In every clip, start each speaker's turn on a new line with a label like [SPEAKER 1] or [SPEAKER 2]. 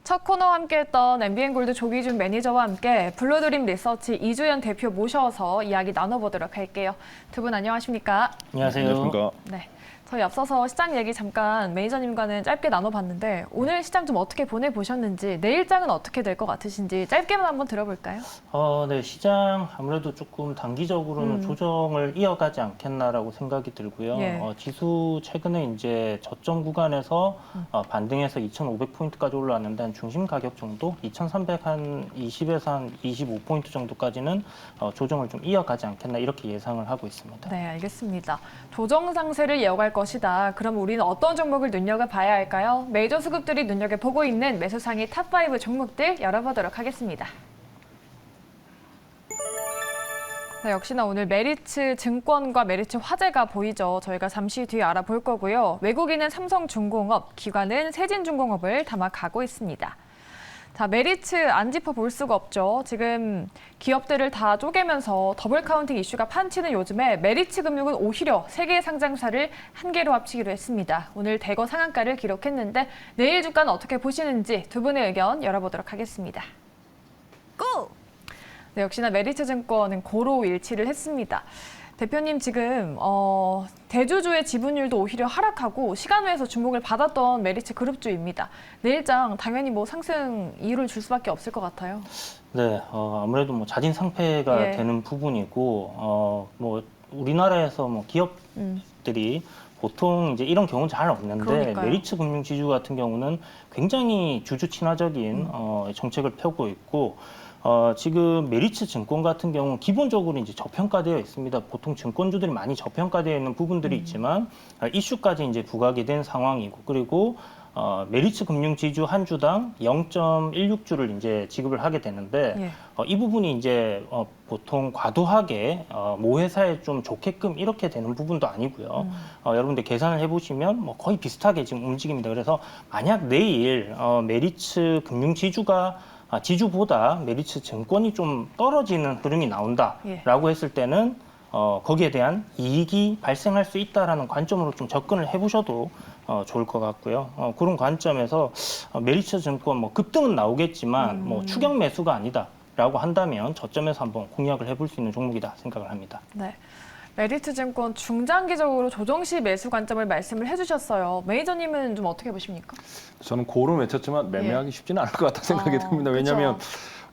[SPEAKER 1] 첫 코너와 함께했던 MBN골드 조기준 매니저와 함께 블루드림 리서치 이주연 대표 모셔서 이야기 나눠보도록 할게요. 두 분 안녕하십니까?
[SPEAKER 2] 안녕하세요.
[SPEAKER 3] 안녕하십니까?
[SPEAKER 1] 네. 저희 앞서서 시장 얘기 잠깐 매니저님과는 짧게 나눠봤는데 오늘 시장 좀 어떻게 보내보셨는지 내일장은 어떻게 될 것 같으신지 짧게만 한번 들어볼까요?
[SPEAKER 2] 네, 시장 아무래도 조금 단기적으로는 조정을 이어가지 않겠나라고 생각이 들고요.
[SPEAKER 1] 예.
[SPEAKER 2] 지수 최근에 이제 저점 구간에서 반등해서 2,500포인트까지 올라왔는데 한 중심 가격 정도 2,300 한 20에서 한 25포인트 정도까지는 조정을 좀 이어가지 않겠나 이렇게 예상을 하고 있습니다.
[SPEAKER 1] 네, 알겠습니다. 조정 상세를 이어갈 것이다. 그럼 우리는 어떤 종목을 눈여겨봐야 할까요? 메이저 수급들이 눈여겨보고 있는 매수상위 탑5 종목들 열어보도록 하겠습니다. 네, 역시나 오늘 메리츠 증권과 메리츠 화재가 보이죠. 저희가 잠시 뒤에 알아볼 거고요. 외국인은 삼성중공업, 기관은 세진중공업을 담아가고 있습니다. 자, 메리츠 안 짚어볼 수가 없죠. 지금 기업들을 다 쪼개면서 더블 카운팅 이슈가 판치는 요즘에 메리츠 금융은 오히려 세 개의 상장사를 한 개로 합치기로 했습니다. 오늘 대거 상한가를 기록했는데 내일 주가는 어떻게 보시는지 두 분의 의견 열어보도록 하겠습니다. 고! 네, 역시나 메리츠 증권은 고로 일치를 했습니다. 대표님 지금 대주주의 지분율도 오히려 하락하고 시간외에서 주목을 받았던 메리츠 그룹주입니다. 내일장 당연히 뭐 상승 이유를 줄 수밖에 없을 것 같아요.
[SPEAKER 2] 네, 아무래도 뭐 자진 상폐가
[SPEAKER 1] 예.
[SPEAKER 2] 되는 부분이고, 뭐 우리나라에서 뭐 기업들이 보통 이제 이런 경우는 잘 없는데
[SPEAKER 1] 그러니까요.
[SPEAKER 2] 메리츠 금융지주 같은 경우는 굉장히 주주 친화적인 정책을 펴고 있고. 지금 메리츠 증권 같은 경우는 기본적으로 이제 저평가되어 있습니다. 보통 증권주들이 많이 저평가되어 있는 부분들이 있지만 이슈까지 이제 부각이 된 상황이고 그리고 메리츠 금융지주 한 주당 0.16주를 이제 지급을 하게 되는데
[SPEAKER 1] 예.
[SPEAKER 2] 이 부분이 이제 보통 과도하게 모 회사에 좀 좋게끔 이렇게 되는 부분도 아니고요. 여러분들 계산을 해보시면 뭐 거의 비슷하게 지금 움직입니다. 그래서 만약 내일 메리츠 금융지주가 지주보다 메리츠 증권이 좀 떨어지는 흐름이 나온다라고 했을 때는 거기에 대한 이익이 발생할 수 있다라는 관점으로 좀 접근을 해보셔도 좋을 것 같고요. 그런 관점에서 메리츠 증권 뭐 급등은 나오겠지만 뭐 추격 매수가 아니다라고 한다면 저점에서 한번 공략을 해볼 수 있는 종목이다 생각을 합니다.
[SPEAKER 1] 네. 메리츠 증권 중장기적으로 조정 시 매수 관점을 말씀을 해주셨어요. 매니저님은 좀 어떻게 보십니까?
[SPEAKER 3] 저는 고로 외쳤지만 매매하기 쉽지는 않을 것 같다 생각이 듭니다.
[SPEAKER 1] 그쵸.
[SPEAKER 3] 왜냐하면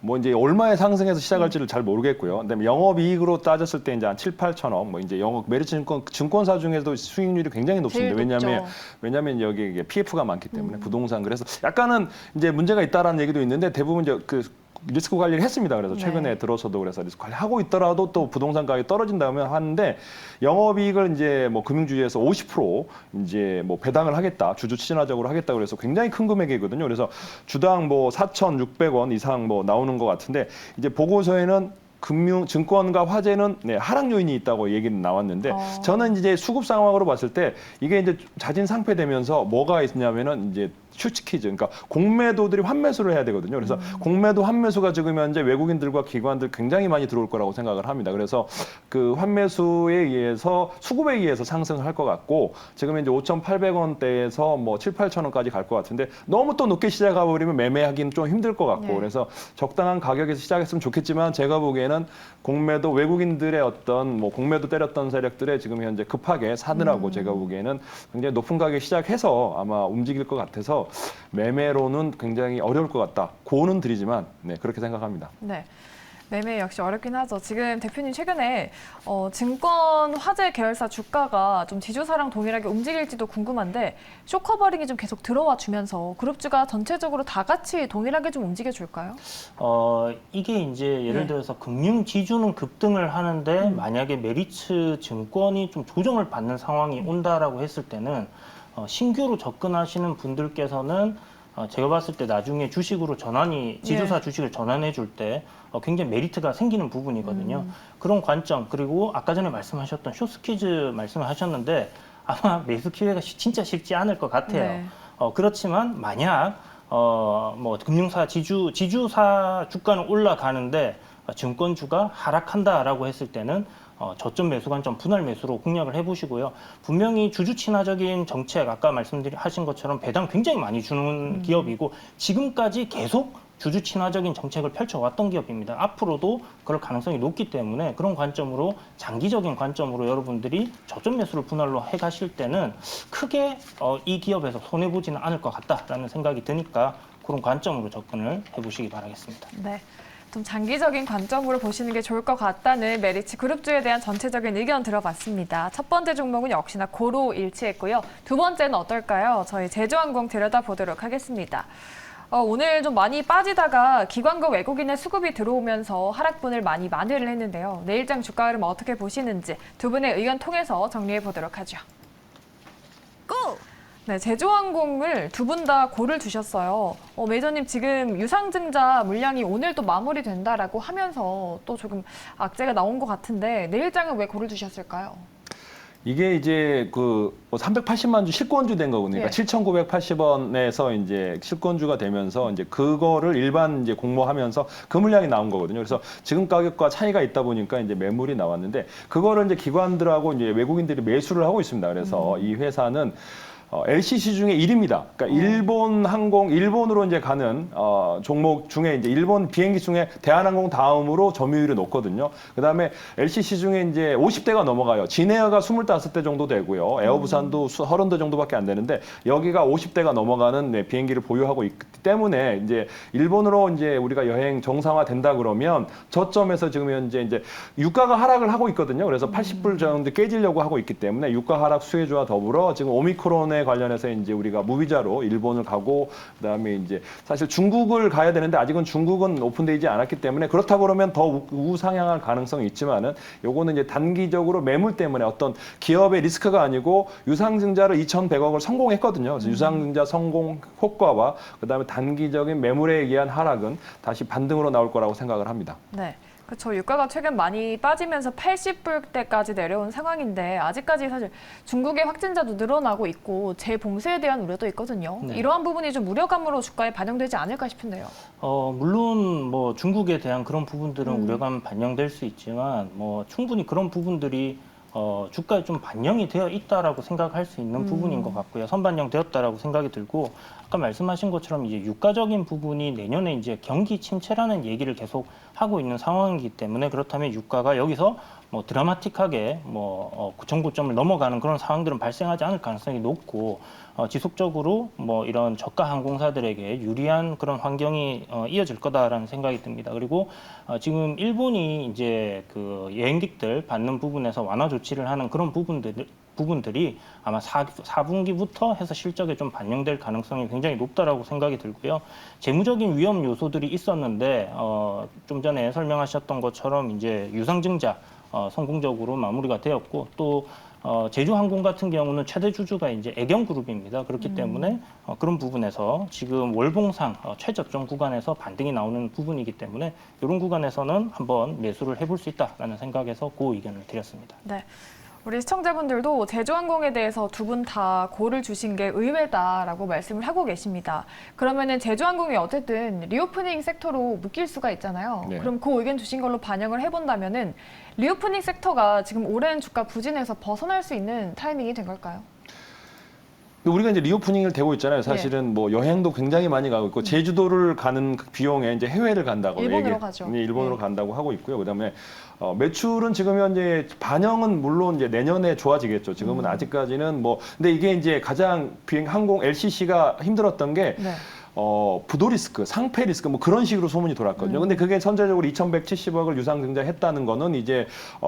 [SPEAKER 3] 뭐 이제 얼마에 상승해서 시작할지를 잘 모르겠고요. 그다음에 영업이익으로 따졌을 때 이제 한 7, 8천억, 뭐 이제 메리츠 증권사 중에서도 수익률이 굉장히 높습니다.
[SPEAKER 1] 제일 높죠.
[SPEAKER 3] 왜냐하면 여기 이게 PF가 많기 때문에 부동산 그래서 약간은 이제 문제가 있다라는 얘기도 있는데 대부분 이제 리스크 관리를 했습니다. 그래서 최근에
[SPEAKER 1] 네.
[SPEAKER 3] 들어서도 그래서 리스크 관리하고 있더라도 또 부동산 가격이 떨어진다면 하는데 영업이익을 이제 뭐 금융주주에서 50% 이제 뭐 배당을 하겠다, 주주 친화적으로 하겠다 그래서 굉장히 큰 금액이거든요. 그래서 주당 뭐 4,600원 이상 뭐 나오는 것 같은데 이제 보고서에는 증권과 화재는 하락 요인이 있다고 얘기는 나왔는데 저는 이제 수급 상황으로 봤을 때 이게 이제 자진 상폐되면서 뭐가 있냐면은 이제 슈치키즈, 그러니까 공매도들이 환매수를 해야 되거든요. 그래서 공매도 환매수가 지금 현재 외국인들과 기관들 굉장히 많이 들어올 거라고 생각을 합니다. 그래서 그 환매수에 의해서 수급에 의해서 상승을 할 것 같고 지금 이제 5,800원대에서 뭐 7, 8천 원까지 갈 것 같은데 너무 또 높게 시작해 버리면 매매하기는 좀 힘들 것 같고
[SPEAKER 1] 네.
[SPEAKER 3] 그래서 적당한 가격에서 시작했으면 좋겠지만 제가 보기에는 공매도 외국인들의 어떤 뭐 공매도 때렸던 세력들의 지금 현재 급하게 사느라고 제가 보기에는 굉장히 높은 가격에 시작해서 아마 움직일 것 같아서 매매로는 굉장히 어려울 것 같다. 고는 드리지만 그렇게 생각합니다.
[SPEAKER 1] 네. 매매 역시 어렵긴 하죠. 지금 대표님 최근에 증권 화재 계열사 주가가 좀 지주사랑 동일하게 움직일지도 궁금한데 쇼커버링이 좀 계속 들어와 주면서 그룹주가 전체적으로 다 같이 동일하게 좀 움직여 줄까요?
[SPEAKER 2] 이게 이제 예를
[SPEAKER 1] 네.
[SPEAKER 2] 들어서 금융 지주는 급등을 하는데 만약에 메리츠 증권이 좀 조정을 받는 상황이 온다라고 했을 때는 신규로 접근하시는 분들께서는 제가 봤을 때 나중에 주식으로 지주사 주식을 전환해 줄 때 굉장히 메리트가 생기는 부분이거든요. 그런 관점, 그리고 아까 전에 말씀하셨던 숏스퀴즈 말씀을 하셨는데 아마 매수 기회가 진짜 쉽지 않을 것 같아요.
[SPEAKER 1] 네.
[SPEAKER 2] 그렇지만 만약 뭐 금융사 지주사 주가는 올라가는데 증권주가 하락한다라고 했을 때는 저점 매수 관점 분할 매수로 공략을 해보시고요. 분명히 주주 친화적인 정책 아까 말씀하신 것처럼 배당 굉장히 많이 주는 기업이고 지금까지 계속 주주 친화적인 정책을 펼쳐왔던 기업입니다. 앞으로도 그럴 가능성이 높기 때문에 그런 관점으로 장기적인 관점으로 여러분들이 저점 매수를 분할로 해가실 때는 크게 이 기업에서 손해보지는 않을 것 같다라는 생각이 드니까 그런 관점으로 접근을 해보시기 바라겠습니다.
[SPEAKER 1] 네. 좀 장기적인 관점으로 보시는 게 좋을 것 같다는 메리츠 그룹주에 대한 전체적인 의견 들어봤습니다. 첫 번째 종목은 역시나 고로 일치했고요. 두 번째는 어떨까요? 저희 제주항공 들여다보도록 하겠습니다. 오늘 좀 많이 빠지다가 기관과 외국인의 수급이 들어오면서 하락분을 많이 만회를 했는데요. 내일장 주가 흐름 어떻게 보시는지 두 분의 의견 통해서 정리해 보도록 하죠. 고! 네, 제주항공을 두 분 다 고를 주셨어요. 매저님 지금 유상증자 물량이 오늘 또 마무리된다라고 하면서 또 조금 악재가 나온 것 같은데 내일장은 왜 고를 주셨을까요?
[SPEAKER 3] 이게 이제 그 380만 주 실권주 된 거거든요. 그러니까 7,980원에서 이제 실권주가 되면서 이제 그거를 일반 이제 공모하면서 그 물량이 나온 거거든요. 그래서 지금 가격과 차이가 있다 보니까 이제 매물이 나왔는데 그거를 이제 기관들하고 이제 외국인들이 매수를 하고 있습니다. 그래서 이 회사는 LCC 중에 1위입니다. 그러니까 일본 항공, 일본으로 이제 가는 종목 중에 이제 일본 비행기 중에 대한항공 다음으로 점유율이 높거든요. 그다음에 LCC 중에 이제 50대가 넘어가요. 진에어가 25대 정도 되고요. 에어부산도 30대 정도밖에 안 되는데 여기가 50대가 넘어가는 비행기를 보유하고 있기 때문에 이제 일본으로 이제 우리가 여행 정상화 된다 그러면 저점에서 지금 현재 이제 유가가 하락을 하고 있거든요. 그래서 80불 정도 깨지려고 하고 있기 때문에 유가 하락 수혜주와 더불어 지금 오미크론에 관련해서 이제 우리가 무비자로 일본을 가고 그다음에 이제 사실 중국을 가야 되는데 아직은 중국은 오픈되지 않았기 때문에 그렇다고 그러면 더 우상향할 가능성이 있지만은 요거는 이제 단기적으로 매물 때문에 어떤 기업의 리스크가 아니고 유상증자를 2,100억을 성공했거든요. 그래서 유상증자 성공 효과와 그다음에 단기적인 매물에 의한 하락은 다시 반등으로 나올 거라고 생각을 합니다.
[SPEAKER 1] 네. 그렇죠. 유가가 최근 많이 빠지면서 80불대까지 내려온 상황인데 아직까지 사실 중국의 확진자도 늘어나고 있고 재봉쇄에 대한 우려도 있거든요.
[SPEAKER 2] 네.
[SPEAKER 1] 이러한 부분이 좀 우려감으로 주가에 반영되지 않을까 싶은데요.
[SPEAKER 2] 물론 뭐 중국에 대한 그런 부분들은 우려감 반영될 수 있지만 뭐 충분히 그런 부분들이 주가에 좀 반영이 되어 있다라고 생각할 수 있는 부분인 것 같고요. 선반영되었다라고 생각이 들고 아까 말씀하신 것처럼 이제 유가적인 부분이 내년에 이제 경기 침체라는 얘기를 계속 하고 있는 상황이기 때문에 그렇다면 유가가 여기서 뭐 드라마틱하게 뭐 정고점을 넘어가는 그런 상황들은 발생하지 않을 가능성이 높고 지속적으로 뭐 이런 저가 항공사들에게 유리한 그런 환경이 이어질 거다라는 생각이 듭니다. 그리고 지금 일본이 이제 그 여행객들 받는 부분에서 완화 조치를 하는 그런 부분들이 아마 4분기부터 해서 실적에 좀 반영될 가능성이 굉장히 높다라고 생각이 들고요. 재무적인 위험 요소들이 있었는데 좀 전에 설명하셨던 것처럼 이제 유상증자 성공적으로 마무리가 되었고 또 제주항공 같은 경우는 최대 주주가 이제 애경그룹입니다. 그렇기 때문에 그런 부분에서 지금 월봉상 최저점 구간에서 반등이 나오는 부분이기 때문에 이런 구간에서는 한번 매수를 해볼 수 있다라는 생각에서 그 의견을 드렸습니다.
[SPEAKER 1] 네. 우리 시청자분들도 제주항공에 대해서 두 분 다 고를 주신 게 의외다라고 말씀을 하고 계십니다. 그러면은 제주항공이 어쨌든 리오프닝 섹터로 묶일 수가 있잖아요.
[SPEAKER 3] 네.
[SPEAKER 1] 그럼 그 의견 주신 걸로 반영을 해본다면은 리오프닝 섹터가 지금 오랜 주가 부진에서 벗어날 수 있는 타이밍이 된 걸까요?
[SPEAKER 3] 우리가 이제 리오프닝을 되고 있잖아요. 사실은 뭐 여행도 굉장히 많이 가고 있고 제주도를 가는 그 비용에 이제 해외를 간다고
[SPEAKER 1] 일본으로 가죠.
[SPEAKER 3] 일본으로 간다고 하고 있고요. 그다음에 매출은 지금 현재 반영은 물론 이제 내년에 좋아지겠죠. 지금은 아직까지는 뭐 근데 이게 이제 가장 항공 LCC가 힘들었던 게
[SPEAKER 1] 네.
[SPEAKER 3] 부도 리스크, 상패 리스크 뭐 그런 식으로 소문이 돌았거든요. 근데 그게 선제적으로 2,170억을 유상증자했다는 거는 이제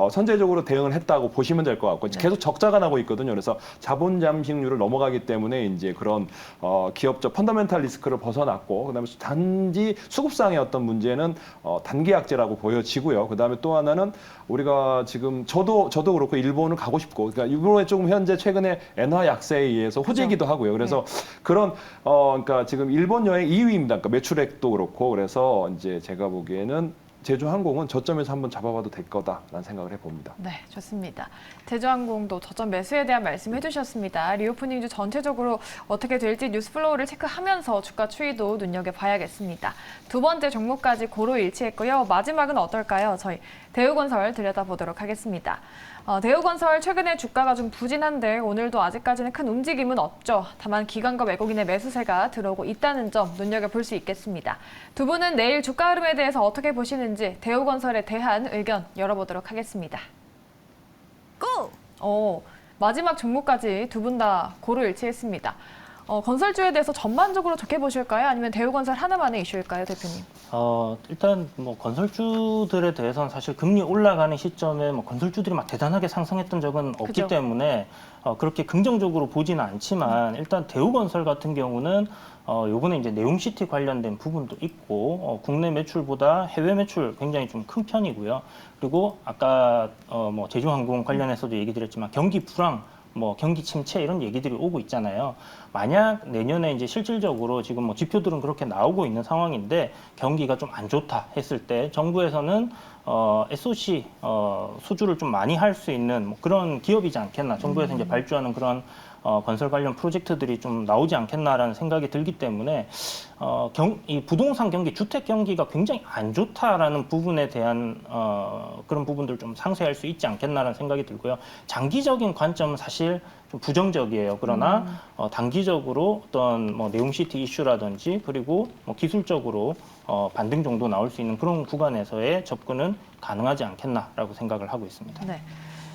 [SPEAKER 3] 선제적으로 대응을 했다고 보시면 될 것 같고 계속 적자가 나고 있거든요. 그래서 자본 잠식률을 넘어가기 때문에 이제 그런 기업적 펀더멘탈 리스크를 벗어났고 그다음에 단지 수급상의 어떤 문제는 단기 악재라고 보여지고요. 그다음에 또 하나는 우리가 지금 저도 그렇고 일본을 가고 싶고 그러니까 일본에 조금 현재 최근에 엔화 약세에 의해서 호재기도 하고요. 그래서 그런 그러니까 지금 일본 여행 2위입니다. 그러니까 매출액도 그렇고 그래서 이제 제가 보기에는 제주항공은 저점에서 한번 잡아봐도 될 거다라는 생각을 해봅니다.
[SPEAKER 1] 네, 좋습니다. 제주항공도 저점 매수에 대한 말씀 해주셨습니다. 리오프닝주 전체적으로 어떻게 될지 뉴스플로우를 체크하면서 주가 추이도 눈여겨봐야겠습니다. 두 번째 종목까지 고루 일치했고요. 마지막은 어떨까요? 저희 대우건설 들여다보도록 하겠습니다. 대우건설 최근에 주가가 좀 부진한데 오늘도 아직까지는 큰 움직임은 없죠. 다만 기관과 외국인의 매수세가 들어오고 있다는 점 눈여겨볼 수 있겠습니다. 두 분은 내일 주가 흐름에 대해서 어떻게 보시는지 대우건설에 대한 의견 열어보도록 하겠습니다. 고! 마지막 종목까지 두 분 다 고루 일치했습니다. 건설주에 대해서 전반적으로 좋게 보실까요? 아니면 대우건설 하나만의 이슈일까요, 대표님?
[SPEAKER 2] 일단 뭐 건설주들에 대해서는 사실 금리 올라가는 시점에 뭐 건설주들이 막 대단하게 상승했던 적은 없기
[SPEAKER 1] 그죠.
[SPEAKER 2] 때문에 그렇게 긍정적으로 보지는 않지만 일단 대우건설 같은 경우는 요번에 이제 네옴시티 관련된 부분도 있고 국내 매출보다 해외 매출 굉장히 좀 큰 편이고요. 그리고 아까 뭐 제주항공 관련해서도 얘기 드렸지만 경기 불황 뭐 경기 침체 이런 얘기들이 오고 있잖아요. 만약 내년에 이제 실질적으로 지금 뭐 지표들은 그렇게 나오고 있는 상황인데 경기가 좀 안 좋다 했을 때 정부에서는 SOC 수주를 좀 많이 할 수 있는 뭐 그런 기업이지 않겠나. 정부에서 이제 발주하는 그런 건설 관련 프로젝트들이 좀 나오지 않겠나라는 생각이 들기 때문에 이 부동산 경기, 주택 경기가 굉장히 안 좋다라는 부분에 대한 그런 부분들 좀 상쇄할 수 있지 않겠나라는 생각이 들고요. 장기적인 관점은 사실 좀 부정적이에요. 그러나 단기적으로 어떤 뭐 네옴시티 이슈라든지 그리고 뭐 기술적으로 반등 정도 나올 수 있는 그런 구간에서의 접근은 가능하지 않겠나라고 생각을 하고 있습니다.
[SPEAKER 1] 네.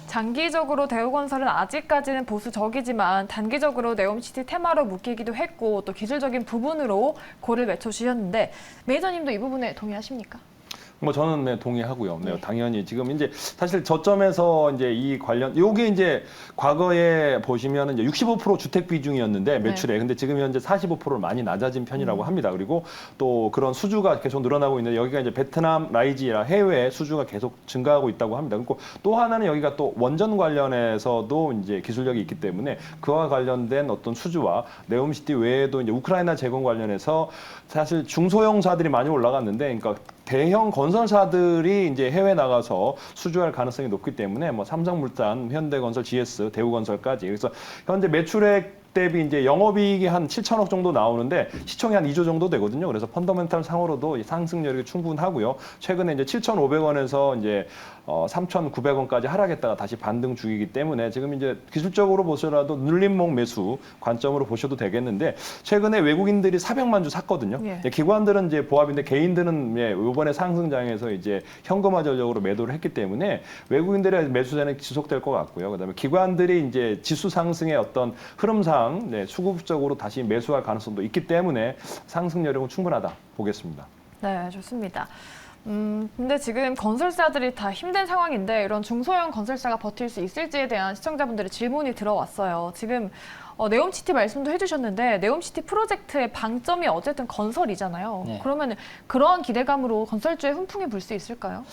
[SPEAKER 1] 장기적으로 대우건설은 아직까지는 보수적이지만 단기적으로 네옴시티 테마로 묶이기도 했고 또 기술적인 부분으로 고를 외쳐주셨는데 매니저님도 이 부분에 동의하십니까?
[SPEAKER 3] 뭐 저는 네, 동의하고요. 네,
[SPEAKER 1] 네.
[SPEAKER 3] 당연히 지금 이제 사실 저점에서 이제 이 관련 요게 이제 과거에 보시면은 이제 65% 주택 비중이었는데 매출에 근데 지금 현재 45%를 많이 낮아진 편이라고 합니다. 그리고 또 그런 수주가 계속 늘어나고 있는데 여기가 이제 베트남, 라이지라 해외 수주가 계속 증가하고 있다고 합니다. 그리고 또 하나는 여기가 또 원전 관련해서도 이제 기술력이 있기 때문에 그와 관련된 어떤 수주와 네옴시티 외에도 이제 우크라이나 재건 관련해서 사실 중소형사들이 많이 올라갔는데 그러니까 대형 건설사들이 이제 해외 나가서 수주할 가능성이 높기 때문에 뭐 삼성물산, 현대건설, GS, 대우건설까지 그래서 현재 매출액 대비 이제 영업이익이 한 7천억 정도 나오는데 시총이 한 2조 정도 되거든요. 그래서 펀더멘탈 상으로도 상승 여력이 충분하고요. 최근에 이제 7,500원에서 이제 3,900원까지 하락했다가 다시 반등 중이기 때문에 지금 이제 기술적으로 보셔라도 눌림목 매수 관점으로 보셔도 되겠는데 최근에 외국인들이 400만 주 샀거든요.
[SPEAKER 1] 예.
[SPEAKER 3] 기관들은 이제 보합인데 개인들은 이번에 상승장에서 이제 현금화 전략으로 매도를 했기 때문에 외국인들의 매수세는 지속될 것 같고요. 그다음에 기관들이 이제 지수 상승의 어떤 흐름상 수급적으로 다시 매수할 가능성도 있기 때문에 상승 여력은 충분하다 보겠습니다.
[SPEAKER 1] 네, 좋습니다. 근데 지금 건설사들이 다 힘든 상황인데 이런 중소형 건설사가 버틸 수 있을지에 대한 시청자분들의 질문이 들어왔어요. 지금 네옴시티 말씀도 해주셨는데 네옴시티 프로젝트의 방점이 어쨌든 건설이잖아요.
[SPEAKER 2] 네.
[SPEAKER 1] 그러면 그러한 기대감으로 건설주에 훈풍이 불 수 있을까요?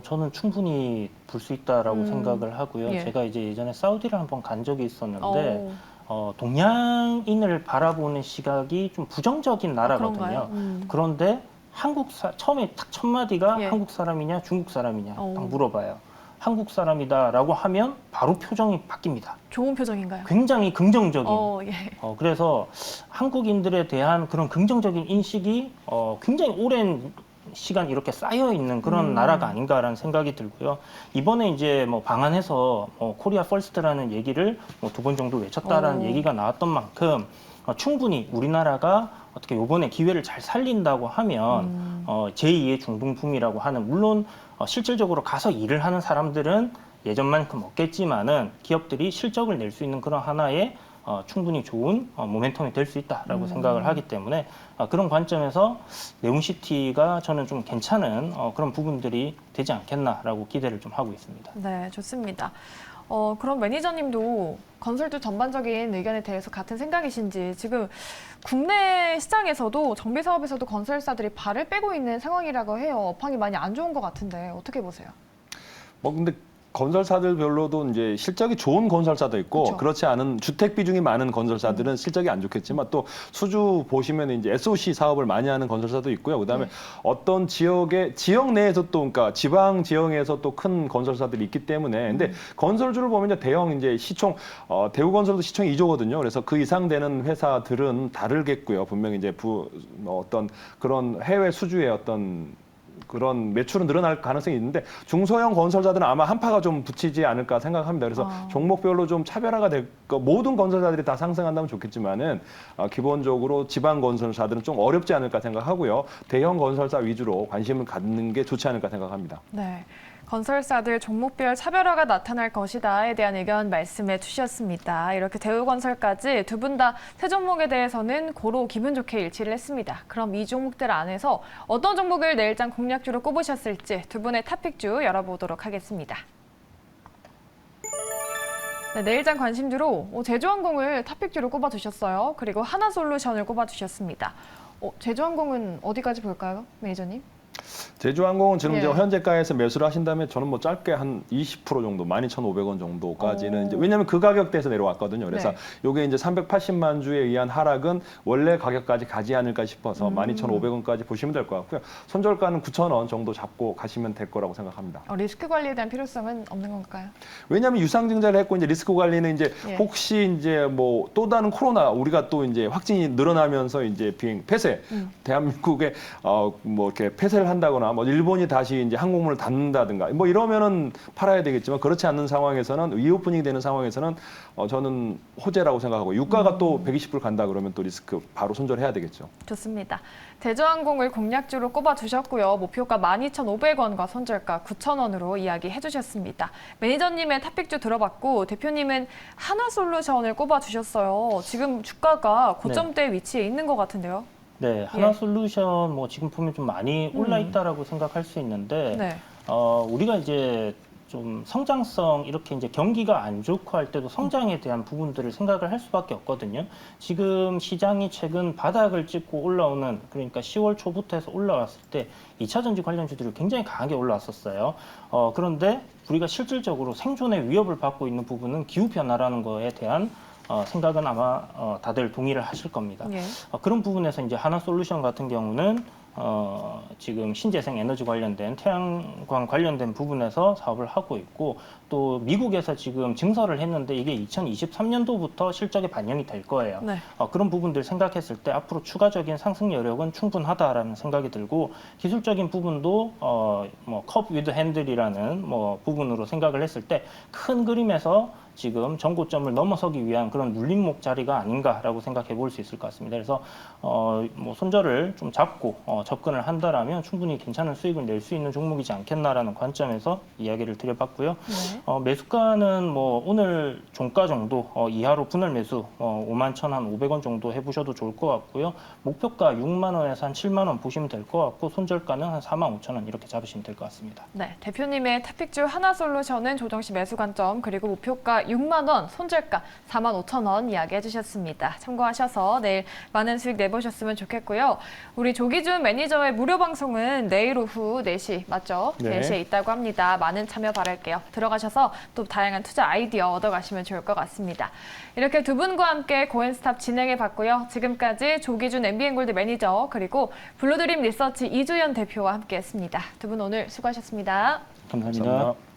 [SPEAKER 2] 저는 충분히 불 수 있다라고 생각을 하고요.
[SPEAKER 1] 예.
[SPEAKER 2] 제가 이제 예전에 사우디를 한번 간 적이 있었는데 동양인을 바라보는 시각이 좀 부정적인 나라거든요.
[SPEAKER 1] 그런가요?
[SPEAKER 2] 그런데 처음에 딱 첫 마디가
[SPEAKER 1] 예.
[SPEAKER 2] 한국 사람이냐 중국 사람이냐
[SPEAKER 1] 오.
[SPEAKER 2] 딱 물어봐요. 한국 사람이다라고 하면 바로 표정이 바뀝니다.
[SPEAKER 1] 좋은 표정인가요?
[SPEAKER 2] 굉장히 긍정적인.
[SPEAKER 1] 예.
[SPEAKER 2] 그래서 한국인들에 대한 그런 긍정적인 인식이 굉장히 오랜 시간 이렇게 쌓여 있는 그런 나라가 아닌가라는 생각이 들고요. 이번에 이제 뭐 방한해서 코리아 퍼스트라는 얘기를 뭐 2번 정도 외쳤다라는 얘기가 나왔던 만큼 충분히 우리나라가 어떻게 이번에 기회를 잘 살린다고 하면 제2의 중동붐이라고 하는 물론 실질적으로 가서 일을 하는 사람들은 예전만큼 없겠지만은 기업들이 실적을 낼 수 있는 그런 하나의 충분히 좋은 모멘텀이 될 수 있다라고 생각을 하기 때문에 그런 관점에서 네옴시티가 저는 좀 괜찮은 그런 부분들이 되지 않겠나라고 기대를 좀 하고 있습니다.
[SPEAKER 1] 네, 좋습니다. 그럼 매니저님도 건설주 전반적인 의견에 대해서 같은 생각이신지 지금 국내 시장에서도 정비 사업에서도 건설사들이 발을 빼고 있는 상황이라고 해요. 업황이 많이 안 좋은 것 같은데 어떻게 보세요?
[SPEAKER 3] 뭐 근데 건설사들별로도 이제 실적이 좋은 건설사도 있고
[SPEAKER 1] 그쵸.
[SPEAKER 3] 그렇지 않은 주택 비중이 많은 건설사들은 실적이 안 좋겠지만 또 수주 보시면 이제 SOC 사업을 많이 하는 건설사도 있고요. 그다음에 어떤 지역 내에서 또 그러니까 지방 지역에서 또 큰 건설사들이 있기 때문에 근데 건설주를 보면 이제 대형 이제 시총 대우건설도 시총이 2조거든요. 그래서 그 이상 되는 회사들은 다르겠고요. 분명히 이제 어떤 그런 해외 수주의 어떤 그런 매출은 늘어날 가능성이 있는데 중소형 건설사들은 아마 한파가 좀 붙이지 않을까 생각합니다. 그래서 종목별로 좀 차별화가 될 거, 모든 건설사들이 다 상승한다면 좋겠지만은 기본적으로 지방 건설사들은 좀 어렵지 않을까 생각하고요. 대형 건설사 위주로 관심을 갖는 게 좋지 않을까 생각합니다.
[SPEAKER 1] 네. 건설사들 종목별 차별화가 나타날 것이다에 대한 의견 말씀해 주셨습니다. 이렇게 대우건설까지 두 분 다 세 종목에 대해서는 고로 기분 좋게 일치를 했습니다. 그럼 이 종목들 안에서 어떤 종목을 내일장 공략주로 꼽으셨을지 두 분의 탑픽주 열어보도록 하겠습니다. 네, 내일장 관심주로 제주항공을 탑픽주로 꼽아두셨어요. 그리고 하나솔루션을 꼽아두셨습니다. 제주항공은 어디까지 볼까요, 매니저님?
[SPEAKER 3] 제주항공은 지금
[SPEAKER 1] 예.
[SPEAKER 3] 이제 현재가에서 매수를 하신다면 저는 뭐 짧게 한 20% 정도, 12,500원 정도까지는 이제 왜냐하면 그 가격대에서 내려왔거든요. 그래서
[SPEAKER 1] 네.
[SPEAKER 3] 이게 이제 380만 주에 의한 하락은 원래 가격까지 가지 않을까 싶어서 12,500원까지 보시면 될 것 같고요. 손절가는 9,000원 정도 잡고 가시면 될 거라고 생각합니다.
[SPEAKER 1] 리스크 관리에 대한 필요성은 없는 건가요?
[SPEAKER 3] 왜냐하면 유상증자를 했고 이제 리스크 관리는 이제
[SPEAKER 1] 예.
[SPEAKER 3] 혹시 이제 뭐 또 다른 코로나 우리가 또 이제 확진이 늘어나면서 이제 비행 폐쇄 대한민국에 뭐 이렇게 폐쇄를 한다거나 뭐 일본이 다시 이제 항공문을 닫는다든가 뭐 이러면은 팔아야 되겠지만 그렇지 않는 상황에서는 리오프닝이 되는 상황에서는 저는 호재라고 생각하고 유가가 또 120불 간다 그러면 또 리스크 바로 손절해야 되겠죠.
[SPEAKER 1] 좋습니다. 제주항공을 공략주로 꼽아두셨고요. 목표가 12,500원과 손절가 9,000원으로 이야기해 주셨습니다. 매니저님의 탑픽주 들어봤고 대표님은 하나솔루션을 꼽아주셨어요. 지금 주가가 고점대 위치에 있는 것 같은데요.
[SPEAKER 2] 네, 하나솔루션 뭐 지금 보면 좀 많이 올라 있다라고 생각할 수 있는데
[SPEAKER 1] 네.
[SPEAKER 2] 우리가 이제 좀 성장성 이렇게 이제 경기가 안 좋고 할 때도 성장에 대한 부분들을 생각을 할 수밖에 없거든요. 지금 시장이 최근 바닥을 찍고 올라오는 그러니까 10월 초부터 해서 올라왔을 때 2차 전지 관련주들이 굉장히 강하게 올라왔었어요. 그런데 우리가 실질적으로 생존의 위협을 받고 있는 부분은 기후 변화라는 거에 대한 생각은 아마 다들 동의를 하실 겁니다.
[SPEAKER 1] 예.
[SPEAKER 2] 그런 부분에서 이제 하나솔루션 같은 경우는 지금 신재생 에너지 관련된 태양광 관련된 부분에서 사업을 하고 있고 또 미국에서 지금 증설을 했는데 이게 2023년도부터 실적에 반영이 될 거예요.
[SPEAKER 1] 네.
[SPEAKER 2] 그런 부분들 생각했을 때 앞으로 추가적인 상승 여력은 충분하다라는 생각이 들고 기술적인 부분도 뭐 컵 위드 핸들이라는 뭐 부분으로 생각을 했을 때 큰 그림에서 지금 전고점을 넘어서기 위한 그런 눌림목 자리가 아닌가라고 생각해 볼 수 있을 것 같습니다. 그래서 뭐 손절을 좀 잡고 접근을 한다라면 충분히 괜찮은 수익을 낼 수 있는 종목이지 않겠나라는 관점에서 이야기를 드려봤고요.
[SPEAKER 1] 네.
[SPEAKER 2] 매수가는 뭐 오늘 종가 정도 이하로 분할 매수 51,500원 정도 해보셔도 좋을 것 같고요. 목표가 6만 원에서 한 7만 원 보시면 될 것 같고 손절가는 한 45,000원 이렇게 잡으시면 될 것 같습니다.
[SPEAKER 1] 네, 대표님의 탑픽주 하나솔루션은 조정시 매수 관점 그리고 목표가 6만 원, 손절가 45,000원 이야기해 주셨습니다. 참고하셔서 내일 많은 수익 내보셨으면 좋겠고요. 우리 조기준 매니저의 무료 방송은 내일 오후 4시 맞죠?
[SPEAKER 3] 네.
[SPEAKER 1] 4시에 있다고 합니다. 많은 참여 바랄게요. 들어가셔서 또 다양한 투자 아이디어 얻어가시면 좋을 것 같습니다. 이렇게 두 분과 함께 고엔스탑 진행해 봤고요. 지금까지 조기준 MBN골드 매니저 그리고 블루드림 리서치 이주연 대표와 함께했습니다. 두 분 오늘 수고하셨습니다.
[SPEAKER 2] 감사합니다.
[SPEAKER 3] 감사합니다.